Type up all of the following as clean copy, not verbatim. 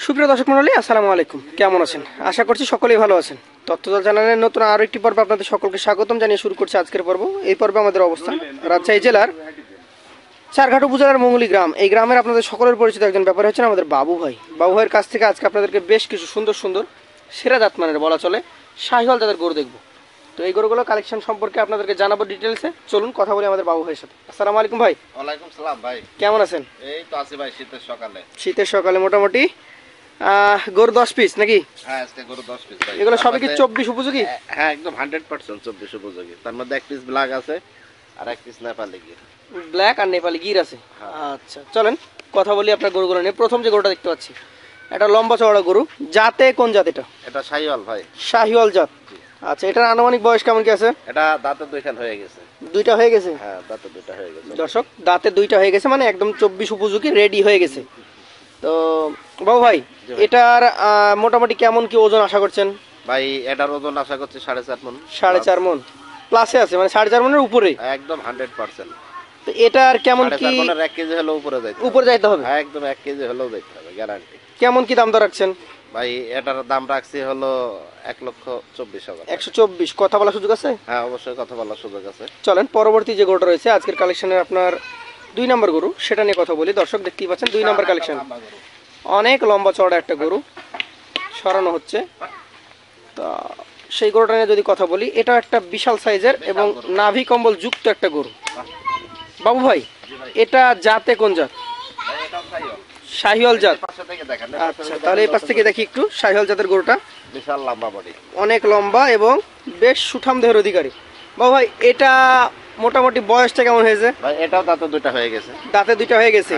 সুপ্রিয় দর্শক মণ্ডলী, আসসালামু আলাইকুম। কেমন আছেন? আশা করছি সকলেই ভালো আছেন। তথ্যদল চ্যানেলের নতুন আরও একটি পর্বে আপনাদের সকলকে স্বাগতম জানিয়ে শুরু করছে আজকের পর্ব। এই পর্বে আমাদের অবস্থান রাজশাহী জেলার চারঘাট উপজেলার মঙ্গলী গ্রাম। এই গ্রামের আপনাদের সকলের পরিচিত একজন ব্যাপার হচ্ছেন আমাদের বাবু ভাই। বাবু ভাইয়ের কাছ থেকে আজকে আপনাদেরকে বেশ কিছু সুন্দর সুন্দর সেরা জাতমানের বলা চলে শাহিওয়াল জাতের গরু দেখবো। তো এই গরুগুলো কালেকশন সম্পর্কে আপনাদেরকে জানাবো ডিটেলসে। চলুন কথা বলি আমাদের বাবু ভাইয়ের সাথে। আসসালামু আলাইকুম ভাই। ওয়ালাইকুম সালাম ভাই। কেমন আছেন? এই তো আছি ভাই, শীতের সকালে মোটামুটি গরু 10 পিস নাকি? হ্যাঁ, আজকে গরু 10 পিস ভাই। এগুলো সবই কি 24 উপযোগী? হ্যাঁ, একদম 100% 24 উপযোগী। তার মধ্যে এক পিস ব্ল্যাক আছে আর এক পিস নেপালি গির। ব্ল্যাক আর নেপালি গির আছে। আচ্ছা, চলেন কথা বলি আপনার গরুগুলো নিয়ে। প্রথম যে গরুটা দেখতে পাচ্ছি, এটা লম্বা চওড়া গরু। জাতে কোন জাত এটা? এটা শাহিওয়াল ভাই। শাহিওয়াল জাত। আচ্ছা, এটার আনুমানিক বয়স কেমন কি আছে? এটা দাঁতে দুইখান হয়ে গেছে। দুইটা হয়ে গেছে? হ্যাঁ, দাঁতে দুইটা হয়ে গেছে দর্শক, দাঁতে দুইটা হয়ে গেছে, মানে একদম 24 উপযোগী, রেডি হয়ে গেছে। তো বাবু ভাই, এটার মোটামুটি কেমন কি ওজন আশা করছেন? ভাই এটার ওজন আশা করছি 4.5 মণ। 4.5 মণ প্লাসে আছে, মানে 4.5 মণের উপরে একদম 100%। তো এটার কেমন কি? 1 কেজি হলো উপরে যাইতে হবে। হ্যাঁ, একদম 1 কেজি হলো যাইতে হবে, গ্যারান্টি। কেমন কি দাম দর রাখছেন ভাই? এটার দাম রাখছি হলো 1,24,000। 124। কথা বলার সুযোগ আছে? হ্যাঁ, অবশ্যই কথা বলার সুযোগ আছে। চলেন পরবর্তী যে গরুটা রয়েছে আজকের কালেকশনের আপনার 2 নম্বর গরু, সেটা নিয়ে কথা বলি। দর্শক দেখতেই পাচ্ছেন 2 নম্বর কালেকশন। অনেক লম্বা চওড়া একটা গরু সরানো হচ্ছে। তো সেই গরুটা নিয়ে যদি কথা বলি, এটা একটা বিশাল সাইজের এবং নাভি কম্বল যুক্ত একটা গরু। বাবু ভাই, এটা জাতে কোন জাত? শাহিওয়াল জাত। আচ্ছা, তাহলে এই পাশ থেকে দেখি একটু শাহিওয়াল জাতের গরুটা। বিশাল লম্বা বডি, অনেক লম্বা এবং বেশ সুঠাম দেহের অধিকারী। বাবু ভাই, এটা মোটামুটি বয়সটা কেমন হয়েছে? ভাই এটাও দাঁতে দুইটা হয়ে গেছে। দাঁতে দুইটা হয়ে গেছে?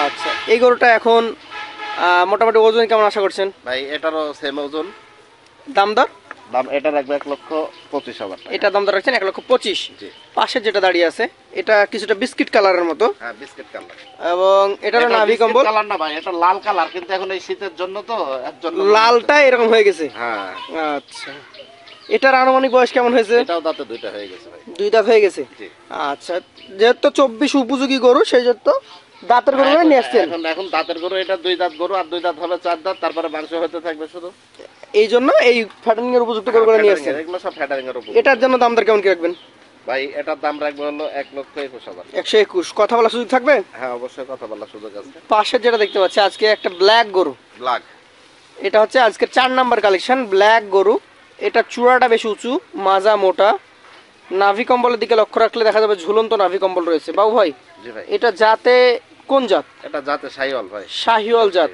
আচ্ছা, এই গরুটা এখন মোটামুটি ওজন কেমন আশা করছেন? ভাই এটারও সেম ওজন। দাম দর? দাম এটা রাখবে 1,25,000 টাকা। এটা দাম দর রাখছেন 1,25,000। পাশে যেটা দাঁড়িয়ে আছে এটা কিছুটা বিস্কিট কালারের মতো। হ্যাঁ, বিস্কিট কালার। এবং এটার নাভি কম্বল কালার না ভাই, এটা লাল কালার, কিন্তু এখন এই শীতের জন্য তো এর জন্য লালটা এরকম হয়ে গেছে। হ্যাঁ। আচ্ছা, এটার আনুমানিক বয়স কেমন হয়েছে? এটাও দাঁতে দুইটা হয়ে গেছে ভাই। 2 দাঁত হয়ে গেছে। আচ্ছা, যেহেতু 24 উপযোগী গরু, সেই জন্য দাঁতের গরু নিয়ে আসছেন। এখন দাঁতের গরু, এটা 2 দাঁত গরু, আর 2 দাঁত হবে 4 দাঁত, তারপরে মাংস হতে থাকবে শুধু। এই জন্য এই ফ্যাটারিং এর উপযুক্ত গরুগুলো নিয়ে আসছেন। এগুলো সব ফ্যাটারিং এর উপর। এটার জন্য দাম দর কেমন কি রাখবেন? ভাই এটার দাম রাখবে হলো 1,21,000। 121। কথা বলার সুযোগ থাকবে? হ্যাঁ, অবশ্যই কথা বলার সুযোগ আছে। পাশে যেটা দেখতে পাচ্ছি আজকে একটা ব্ল্যাক গরু। ব্ল্যাক, এটা হচ্ছে আজকে 4 নাম্বার কালেকশন, ব্ল্যাক গরু। এটা চূড়াটা বেশি উঁচু, মাজা মোটা। নাভি কম্বলের দিকে লক্ষ্য রাখলে দেখা যাবে ঝুলন্ত নাভি কম্বল রয়েছে। বাবু ভাই, জি ভাই, এটা জাতে কোন জাত? এটা জাতে শাহিওয়াল ভাই। শাহিওয়াল জাত।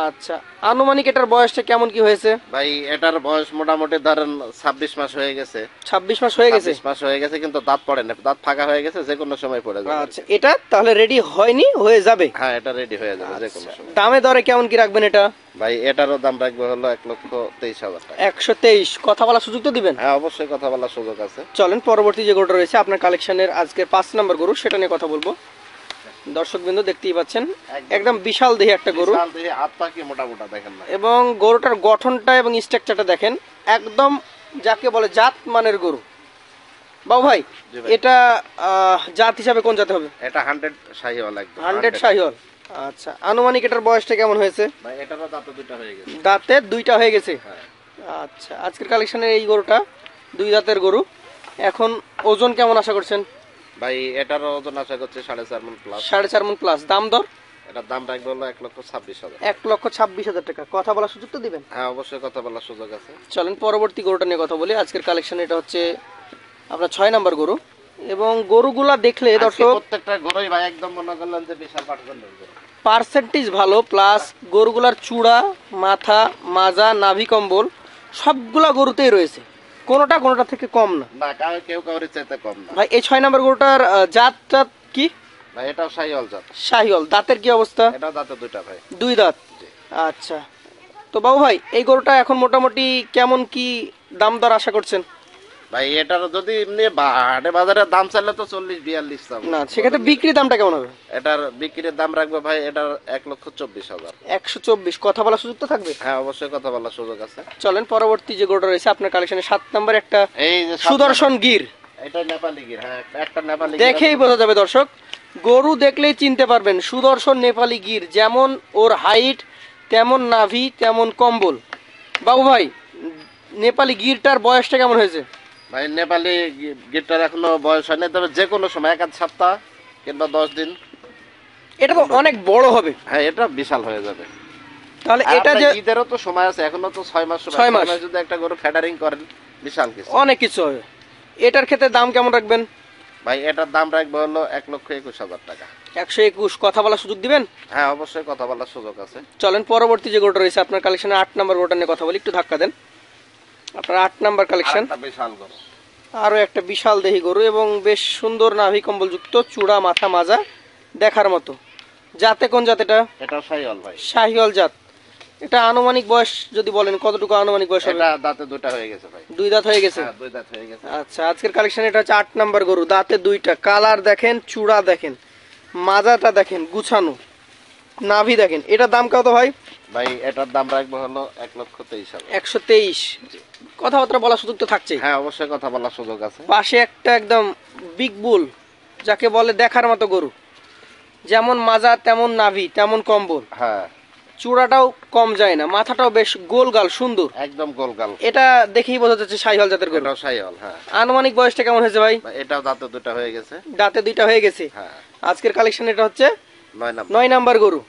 আচ্ছা, আনুমানিক এটার বয়সটা কেমন কি হয়েছে? ভাই এটার বয়স মোটামুটি ধরেন 26 মাস হয়ে গেছে। 26 মাস হয়ে গেছে? 26 মাস হয়ে গেছে, কিন্তু দাঁত পড়ে না, দাঁত ফাঁকা হয়ে গেছে, যে কোনো সময় পড়ে যাবে। আচ্ছা, এটা তাহলে রেডি হয়নি, হয়ে যাবে? হ্যাঁ, এটা রেডি হয়ে যাবে যে কোনো সময়। দামে দরে কেমন কি রাখবেন এটা? ভাই এটারও দাম রাখবে হলো 1,23,000 টাকা। 123। কথা বলার সুযোগ তো দিবেন? হ্যাঁ, অবশ্যই কথা বলার সুযোগ আছে। চলেন পরবর্তী যে গরুটা রয়েছে আপনার কালেকশনের আজকের 5 নম্বর গরু, সেটা নিয়ে কথা বলবো। দর্শক বিন্দু দেখতেই পাচ্ছেন একদম বিশাল দেহে একটা গরু। বিশাল দেহে, হাত পা কি মোটা মোটা দেখেন না। এবং গরুটার গঠনটা এবং স্ট্রাকচারটা দেখেন, একদম যাকে বলে জাত মানের গরু। বাবু ভাই, এটা জাত হিসাবে কোন জাতে হবে? এটা 100 শাহিওয়াল, একদম 100 শাহিওয়াল। আচ্ছা, আনুমানিক এটার বয়সটা কেমন হয়েছে? ভাই এটারও দাঁতে দুইটা হয়ে গেছে। দাঁতে দুইটা হয়ে গেছে? আচ্ছা, আজকের কালেকশনের এই গরুটা 2 দাঁতের গরু। এখন ওজন কেমন আশা করছেন? ভাই এটারও ওজন আশা করছে 4.5 মণ প্লাস। 4.5 মণ প্লাস। দাম দর? এটার দাম রাখবে হলো 1,26,000। 1,26,000 টাকা। কথা বলার সুযোগ তো দিবেন? হ্যাঁ, অবশ্যই কথা বলার সুযোগ আছে। চলেন পরবর্তী গরুটা নিয়ে কথা বলি। আজকের কালেকশন এটা হচ্ছে আপনার 6 নাম্বার গরু। এবং গরুগুলা দেখলে দর্শক প্রত্যেকটা গরুই ভাই একদম মনে করলেন যে বিশাল পার্সেন্টেজ ভালো, প্লাস গরুগুলার চূড়া, মাথা, মাজা, নাভি কম্বল সবগুলা গরুতেই রয়েছে, কোনোটা থেকে কম না। না, কেউ কাউরি চাইতে কম না। ভাই এই 6 নাম্বার গরুটার জাত কি? ভাই এটাও শাহিওয়াল জাত। শাহিওয়াল। দাঁতের কি অবস্থা? এটাও দাঁতে দুইটা ভাই। 2 দাঁত। আচ্ছা, তো বাবু ভাই এই গরুটা এখন মোটামুটি কেমন কি দাম দর আশা করছেন? ভাই এটার যদি এমনি হাটে বাজারে দাম চাইলে তো 40-42 চাবো না, সেক্ষেত্রে বিক্রি দামটা কেমন হবে? এটার বিক্রির দাম রাখবে ভাই এটার 1,24,000। 124। কথা বলার সুযোগ তো থাকবে? হ্যাঁ, অবশ্যই কথা বলার সুযোগ আছে। চলেন পরবর্তী যে গরুটা রয়েছে আপনার কালেকশনে 7 নাম্বার একটা এই যে সুদর্শন গির। এটা নেপালি গির। হ্যাঁ, একটা নেপালি গির দেখেই বোঝা যাবে দর্শক, গরু দেখলেই চিনতে পারবেন সুদর্শন নেপালি গির। যেমন ওর হাইট, তেমন নাভি তেমন কম্বল। বাবু ভাই, নেপালি গিরটার বয়সটা কেমন হয়েছে? ভাই নেপালি গিটার এখনো বয়স হয়নি, তবে যে কোনো সময় 1 সপ্তাহ কিংবা 10 দিন। এটা তো অনেক বড় হবে। হ্যাঁ, এটা বিশাল হয়ে যাবে। তাহলে আর এটা আপনার যে ঈদেরও তো সময় আছে, এখনো তো 6 মাস সময়। 6 মাস। 6 মাস যদি একটা গরু ফেডারিং করেন, বিশাল কিছু। অনেক কিছু হবে। এটার ক্ষেত্রে দাম কেমন রাখবেন? ভাই এটার দাম রাখবো হলো 1,21,000 টাকা। 121। কথা বলার সুযোগ দিবেন? হ্যাঁ, অবশ্যই কথা বলার সুযোগ আছে। চলেন পরবর্তী যে গরুটা রয়েছে আপনার কালেকশনে 8 নাম্বার গরুটা নিয়ে কথা বলি। একটু ধাক্কা দেন। আপনার 8 নাম্বার কালেকশন। আরেকটা বিশাল গরু। আরো একটা বিশাল দেহি গরু এবং বেশ সুন্দর নাভি কম্বল যুক্ত, চূড়া মাথা মাজা দেখার মতো। জাতে কোন জাত এটা? এটা শাহিওয়াল ভাই। শাহিওয়াল জাত। এটা আনুমানিক বয়স যদি বলেন কতটুকু আনুমানিক বয়স হবে? এটা দাঁতে দুটো হয়ে গেছে ভাই। 2 দাঁত হয়ে গেছে। হ্যাঁ, 2 দাঁত হয়ে গেছে। আচ্ছা, আজকের কালেকশন এটা হচ্ছে 8 নাম্বার গরু, দাঁতে 2টা, কালার দেখেন, চূড়া দেখেন, মাজাটা দেখেন গুছানো, নাভি দেখেন। এটার দাম কত ভাই? ভাই এটার দাম রাখবো হলো 1,23,000। 123। কথাবার্তা বলার সুযোগ তো থাকছেই। হ্যাঁ, অবশ্যই কথা বলার সুযোগ আছে। পাশে একটা একদম বিগ বুল, যাকে বলে দেখার মতো গরু, যেমন মাজা তেমন নাভি তেমন কম্বল, হ্যাঁ, চূড়াটাও কম যায় না, মাথাটাও বেশ গোলগাল সুন্দর। একদম গোলগাল। এটা দেখেই বোঝা যাচ্ছে শাহিওয়াল জাতের গরু। এটাও শাহিওয়াল। হ্যাঁ, আনুমানিক বয়সটা কেমন হয়েছে ভাই? ভাই এটাও দাঁতে দুটো হয়ে গেছে। দাঁতে 2টা হয়ে গেছে। হ্যাঁ, আজকের কালেকশন এটা হচ্ছে 9 নাম্বার। 9 নাম্বার গরু।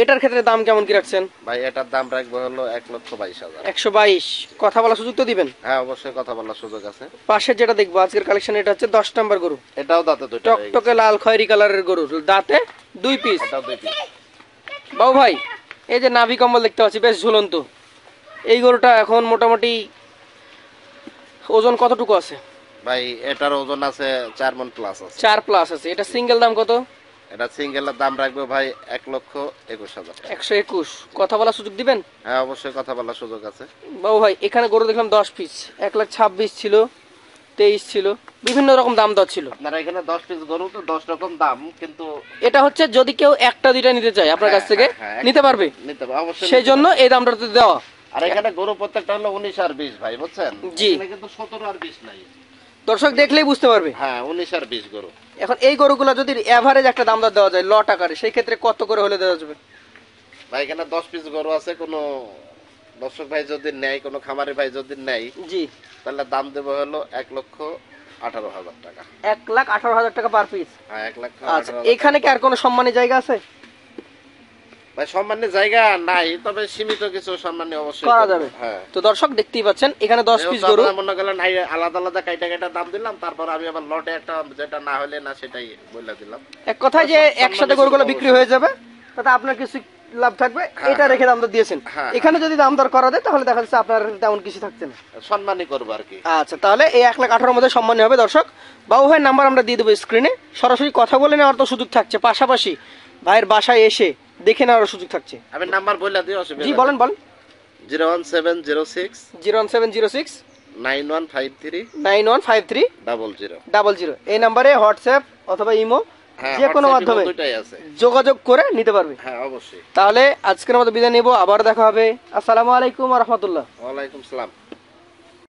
এটার ক্ষেত্রে দাম কেমন কি রাখছেন? ভাই এটার দাম রাখবো হলো 1,22,000। 122। কথা বলার সুযোগ তো দিবেন? হ্যাঁ, অবশ্যই কথা বলার সুযোগ আছে। পাশে যেটা দেখবো আজকের কালেকশন এটা হচ্ছে 10 নাম্বার গরু, এটাও দাঁতে দুটো হয়ে গেছে। টকটকে লাল খয়েরি কালারের গরু, দাঁতে 2 পিস। এটাও 2 পিস। বাবু ভাই, এই যে নাভি কম্বল দেখতে পাচ্ছি বেশ ঝুলন্ত, এই গরুটা এখন মোটামুটি ওজন কতটুকু আছে? ভাই এটার ওজন আছে 4 মণ প্লাস আছে। 4+ আছে। এটা সিঙ্গেল দাম কত? এটা সিঙ্গেলের দাম রাখবো ভাই 1,21,000 টাকা। 121। কথা বলার সুযোগ দিবেন? হ্যাঁ, অবশ্যই কথা বলার সুযোগ আছে। বাবু ভাই, এখানে গরু দেখলাম 10 পিস, 1,26,000 ছিল, 23 ছিল, বিভিন্ন রকম দাম দর ছিল। আপনারা এখানে 10 পিস গরু তো 10 রকম দাম, কিন্তু এটা হচ্ছে যদি কেউ একটা দুইটা নিতে চায় আপনার কাছ থেকে নিতে পারবে, নিতে পারবে অবশ্যই। সেই জন্য এই দামটা তো দেওয়া। আর এখানে গরু প্রত্যেকটা হলো 19 আর 20 ভাই, বুঝছেন? জি। এখানে কিন্তু 17 আর 20 নাই। দর্শক দেখলেই বুঝতে পারবে। হ্যাঁ, 19 আর 20 গরু। এখন এই গরুগুলো যদি এভারেজ একটা দাম দর দেওয়া যায় লট আকারে, সেই ক্ষেত্রে কত করে হলে দেওয়া যাবে? ভাই এখানে 10 পিস গরু আছে, কোনো দর্শক ভাই যদি নেয়, কোনো খামারি ভাই যদি নেয়, জি, তাহলে দাম দেবো হলো 1,18,000 টাকা। 1,18,000 টাকা পার পিস। হ্যাঁ, আচ্ছা, 1,18,000। এখানে কি আর কোনো সম্মানী জায়গা আছে? ভাই সম্মানের জায়গা নাই, তবে সীমিত কিছু সম্মানী অবশ্যই করা করবো। যাবে। হ্যাঁ, তো দর্শক দেখতেই পাচ্ছেন এখানে 10 পিস যেহেতু গরু। আপনারা মনে করলেন আলাদা আলাদা কাইটা কাইটা দাম দিলাম, তারপর আমি আবার লটে একটা যেটা না হলে না সেটাই বলে দিলাম। এক কথায় যে সম্মানী একসাথে কিছু গরুগুলো অবশ্যই। বিক্রি হয়ে যাবে, তাতে আপনার কিছু লাভ থাকবে, এটা রেখে দাম দর দিয়েছেন। হ্যাঁ, এখানে যদি দাম দর করা দেয় তাহলে দেখা যাচ্ছে আপনার তেমন কিছু থাকছে না। সম্মানই করবো আর কি। আচ্ছা, তাহলে এই 1,18,000 মধ্যে সম্মানী হবে। দর্শক, বাবু ভাইয়ের নাম্বার আমরা দিয়ে দেবো স্ক্রিনে, সরাসরি কথা বলে নেওয়ার তো সুযোগ থাকছে, পাশাপাশি ভাইয়ের বাসায় এসে দেখে নেওয়ার সুযোগ থাকছে। আমি নাম্বার বলে দিই, অসুবিধা জি নেই। বলেন বলেন। 01706 01706 9153 9153 00। 00। এই নাম্বারে হোয়াটসঅ্যাপ অথবা ইমো হ্যাঁ, যে কোনো WhatsApp মাধ্যমে দুটাই আছে। যোগাযোগ করে নিতে পারবে। হ্যাঁ, অবশ্যই। তাহলে আজকের মতো বিদায় নেব, আবার দেখা হবে। আসসালামু আলাইকুম ওয়া রাহমাতুল্লাহ। ওয়ালাইকুম সালাম।